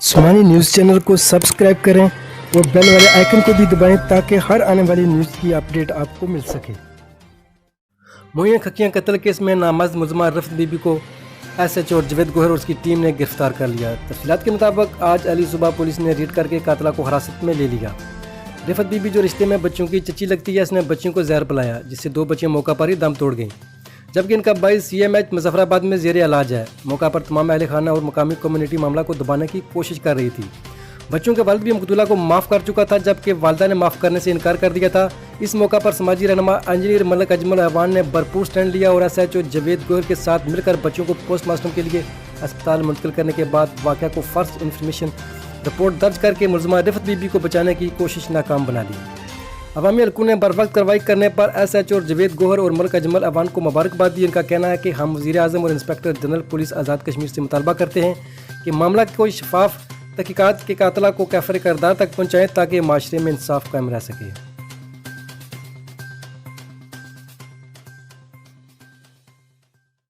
Sumani news channel को subscribe करें और बेल वाले आइकन को भी दबाएं ताकि हर आने वाली न्यूज़ की अपडेट आपको मिल सके। मोइन खकियां कत्ल केस में नामजद मुलज़मा रफ़त बीबी को SHO और जवेद गोहर और उसकी टीम ने गिरफ्तार कर लिया। तफसीलात के मुताबिक आज अली सुबह पुलिस ने रेड करके कातला को हिरासत में ले लिया। रफ़त बीबी जो रिश्ते में बच्चों की चची लगती है, इसने बच्चियों को जहर पिलाया जिससे 2 बच्चियां मौका पर ही दम तोड़ गईं, जबकि इनका भाई CMH मुजफ्फराबाद में ज़ेर इलाज है। मौका पर तमाम अहले खाना और मुकामी कम्युनिटी मामला को दबाने की कोशिश कर रही थी। बच्चों के वालिद भी मकतूला को माफ़ कर चुका था, जबकि वालिदा ने माफ़ करने से इनकार कर दिया था। इस मौका पर समाजी रहनुमा इंजीनियर मलिक अजमल अवान ने भरपूर स्टैंड लिया और SHO जवेद गोहर के साथ मिलकर बच्चों को पोस्टमार्टम के लिए अस्पताल मुंतकिल करने के बाद वाक़या को फर्स्ट इन्फॉर्मेशन रिपोर्ट दर्ज करके मुलज़मा रफ़त बीबी को बचाने की कोशिश नाकाम बना दी। अवामी हलकों ने बर वक्त कार्रवाई करने पर SHO और जवेद गोहर और मलिक अजमल अवान को मुबारकबाद दी। इनका कहना है कि हम वज़ीर आज़म और inspector general police Azad Kashmir से मुतालबा करते हैं कि मामला को शफाफ तहकीकात के कातला को कैफर किरदार तक पहुँचाएँ ताकि माशरे में इंसाफ कायम रह सके।